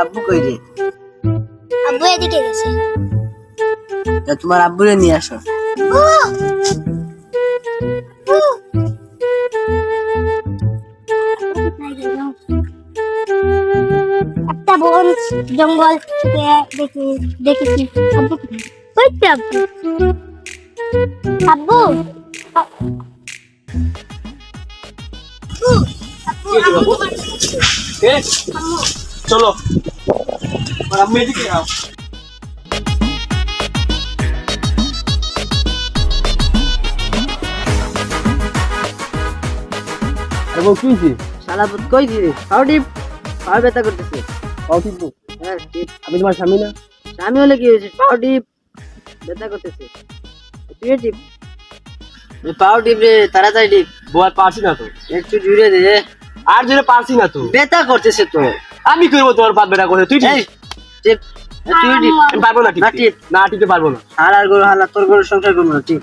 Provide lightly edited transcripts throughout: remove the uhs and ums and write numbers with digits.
আব্বু কই রে? আব্বু এদিকে গেছে। তোমার আব্বুরে নিয়ে আসো। একটা বন জঙ্গল দেখেছি। আব্বু ওই তো আব্বু। চলো আম্মু এদিকে আও। শালা পুত কই রে? পাউডি পাউ ব্যথা করতেছে। হ্যাঁ টিপ। আমি তোমার স্বামী না? আমি হলে কি হয়েছে? পাউডি ব্যথা করতেছে। তুই টিপ। পাউ টিপ রে, তাড়াতাড়ি টিপ। বল পারছি না তো, একটু জুড়ে দে। আর জোরে পারছি না তো। ব্যথা করতেছে তো। আমি করবো তোমার পাত বেটা করে, তুই এই টিপ। তুই টিপ। আমি পারবো না না টিপ। না টিপতে পারবো না। হালার গরু হালা, তোর গরু সংসার করবো না। টিপ।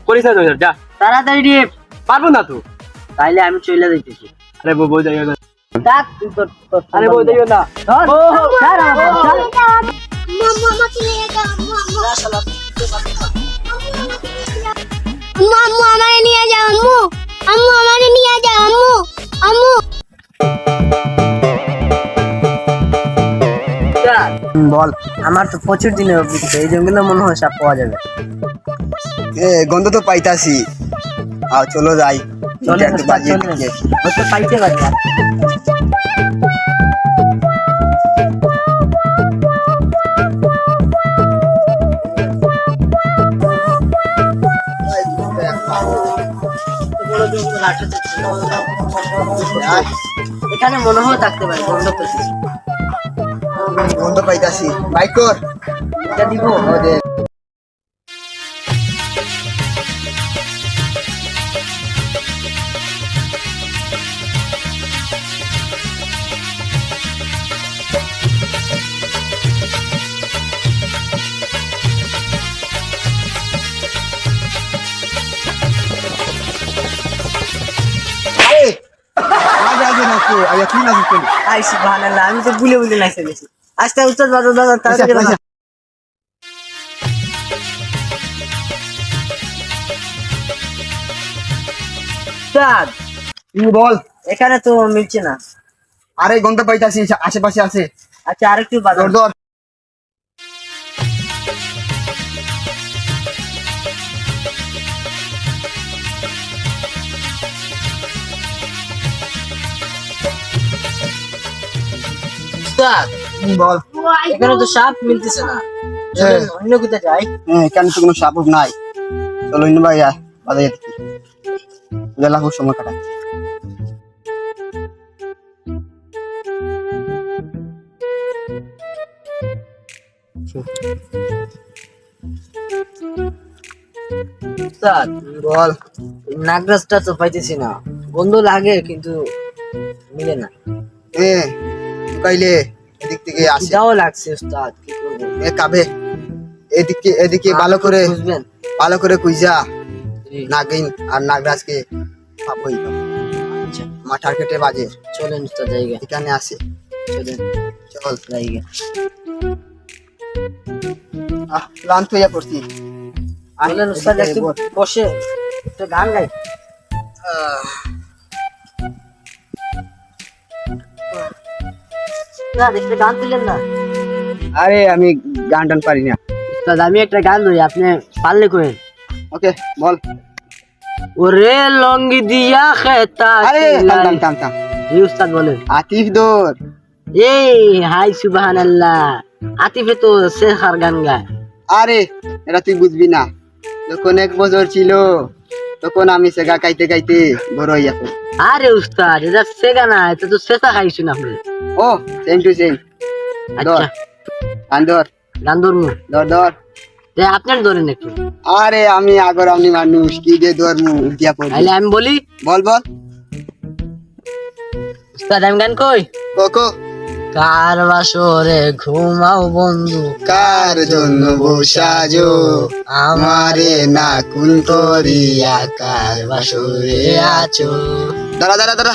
করিস না যা, তাড়াতাড়ি টিপ। পারবো না তো। তাইলে আমি চলে যাইতেছি। আরে বই যাইও না, ডাক তুই তোর আরে বই যাইও না। ধর। ছাড় আমার, ছাড়। আম্মু আমাকে নিয়ে যাও। আম্মু আমাকে নিয়ে যাও। আম্মু আমাকে নিয়ে যাও। আম্মু বল। আমার তো প্রচুর দিনের অভিজ্ঞতা, এই জঙ্গলে মনে হয় সাপ পাওয়া যাবে। গন্ধ তো পাইতাছি। চলো যাই। চলে একটু বাজিয়ে দেখি। হয়তো পাইতে পারি। এখানে মনে হয় থাকতে পারে, গন্ধ পেয়েছি। গন্ধ পাইতাছি। বাইক কর। এটা দিব। আই সুবহানাল্লাহ, আমি তো ভুলে নাইছে গেছি। আস্তে উস্তাদ বাজো দাদা, তাড়াতাড়ি বাজো। উস্তাদ, বল। এখানে তো মিলছে না। আরে গন্ধ পাইতাছি, আশেপাশে আছে। আচ্ছা আরেকটু বাজো। ধর ধর। উস্তাদ, বল। এখানে তো সাপ মিলতেছে না। চলেন অন্য কোথায় যাই। এখানে তো কোনো সাপ নাই। চলো ইনু ভাই বাজারে দেখি। বেলা খুব সময় কাটাই। উস্তাদ, বল। নাগরাজটা তো পাইতেছি না। গন্ধ লাগে কিন্তু মিলে না। কাইলে এদিক থেকে আসে। যাও লাগছে উস্তাদ, কি করবো? কাবে এদিকে বুঝবেন। ভালো করে কুইজা জি। নাগিন আর নাগরাজকে পাবই। আচ্ছা আমার টার্গেটে বাজে। চলেন উস্তাদ, জায়গা এখানে আসে। চলেন চল। জায়গা। ক্লান্ত হইয়া পড়ছি। চলেন উস্তাদ, একটু বসে একটা গান গাই। উস্তাদ, একটা গান তুলেন না। আরে আমি গান টান পারি না। উস্তাদ, আমি একটা গান ধরি, আপনি পারলে করেন। ওকে বল। ওরে লঙ্গি দিয়া খেতা। আরে থাম থাম। জি উস্তাদ বলেন। আতিফ দোর। এই হাই সুবহানাল্লাহ, আতিফে তো শেখার গান গায়। আরে এটা তুই বুঝবি না। যখন 1 বছর ছিল তখন আমি সেগা গাইতে গাইতে বড় হইয়া পড়ি। আরে উস্তাদ, এটা শেখা না, এটা তো শেখা খাইছুন আপনি। ও সেম টু সেম। আচ্ছা গান ধর। গান ধরমু। ধর। আপনার ধরেন একটু। আরে আমি আগর আমি মানুষ কি যে ধর্মু উঠিয়া পড়ি। তাহলে আমি বলি। বল। উস্তাদ, আমি গান কই। কোকো। কার বাসরে ঘুমাও বন্ধু, কার জন্য বসাজো আমারে না কুন করিয়া কার বাসরে আছো। দাঁড়া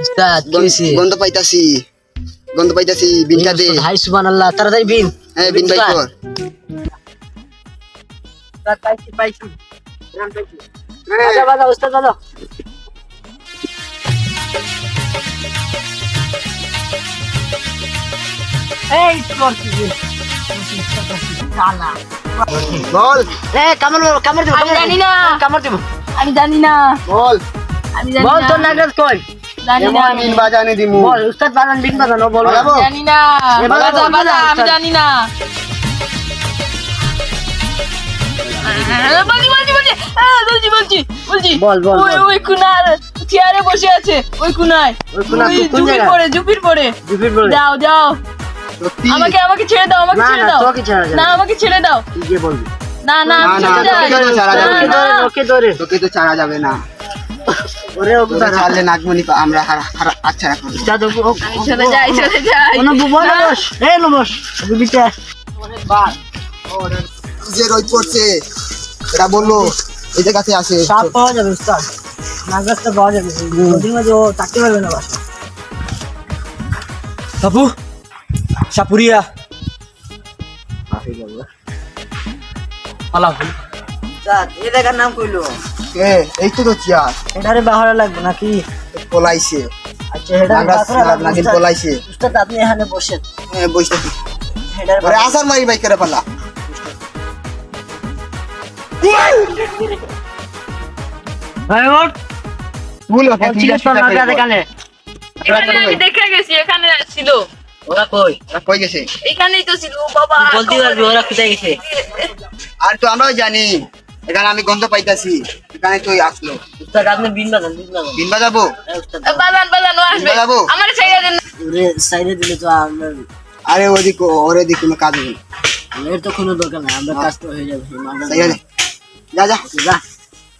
উস্তাদ কি হইছে? গন্ধ পাইতাছি। গন্ধ পাইতাছি বিনটা দে হাই সুবহানাল্লাহ তাড়াতাড়ি বিন হ্যাঁ বিন ভাই কর পাইছি পাইছি রান পাইছি বাজা বাজা উস্তাদ বাজা এই করছি কালা বল এ কামড় কামড় দেব আমি জানি না। কামড় দেব আমি জানি না বল আমি জানি বল না তোর নাগরাজ কই জানি না এমন বিন বাজানে দিমু বল উস্তাদ বাজান বিন বাজানো বল বাজাবো? জানি না এ বাজা, বাজা বাজা, বাজা আমি উস্তাদ। জানি না বলছি বলছি বলছি বলছি বলছি বলছি বল, বল, ওই বল। ওই কুনার চেয়ারে বসে আছে ওই কুনায় ওই কুনা ওই কোন জুপির জায়গা পরে জুপির পরে জুপির বলে যাও যাও সত্যি আমাকে আমাকে ছেড়ে দাও আমাকে না, ছেড়ে না, দাও তোকে ছাড়া যাবে না না। আমাকে ছেড়ে দাও কি যে বলবি না না আমি না, চলে না, যাই তোকে তো ছাড়া যাবে ওকে না। ধরে ওকে ধরে তোকে তো ছাড়া যাবে না ওরে ওকে তোকে ধরে ছাড়লে নাগমণি আমরা আচ্ছা রাখবো উস্তাদ আমি চলে যাই চলে যাই কোন বুবল বস এই লো বস বিবিতে যে রোদ পড়ছে এটা বললো এই জায়গাতে আসে সাপ পাওয়া যাবে উস্তাদ নাগরাজটা পাওয়া যাবে নদীর মাঝে ও থাকতে পারবে না বাস বাবু সাপুরিয়া পালাও উস্তাদ এই জায়গার নাম কইলো এ এই তো চেয়ার এটারে বাহারা লাগবে নাকি পলাইছে আচ্ছা এটা নাগিন পলাইছে উস্তাদ আপনি এখানে বসেন বসে এটারে ওরে আসার মারি বাইক করে পালা ভাই ওঠ ভুল ছিল তোর নাগরাজ এখানে এখানে আমি দেখে গেছি এখানে ছিল ওরা কই কই গেছে এখানেই তো ছিল বাবা বলতে পারবি ওরা কোথায় গেছে আর তো আমরাও জানি এখানে আমি গন্ধ পাইতাছি এখানে তুই আসলো উস্তাদ আপনি বিন বাজান দিন বাজাবো এই উস্তাদ বাজান বাজান ও আসবে বাজাবো? আমার ছেড়ে দেন ওরে সাইডে দিলে তো আমরা আরে ওদিক ওর এদিক কোনো কাজ নেই এর তো কোনো দরকার নাই আমরা কাজ তো হয়ে যাবে মালটা তাই গেলে যা যা যা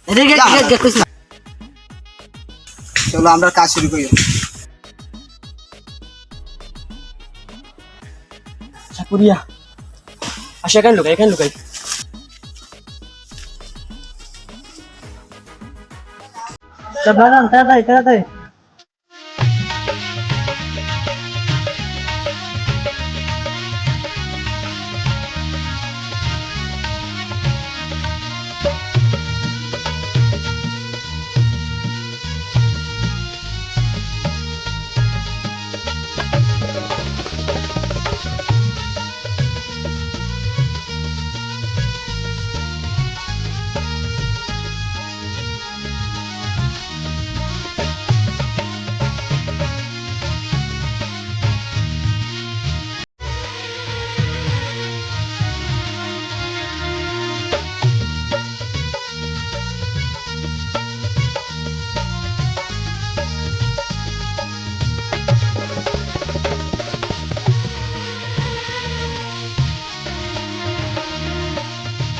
এদিকে যা। দেখিস না চলো আমরা কাজ শুরু করি সাপুরিয়া আসে এখানে লুকাই বাজান তাড়াতাড়ি তাড়াতাড়ি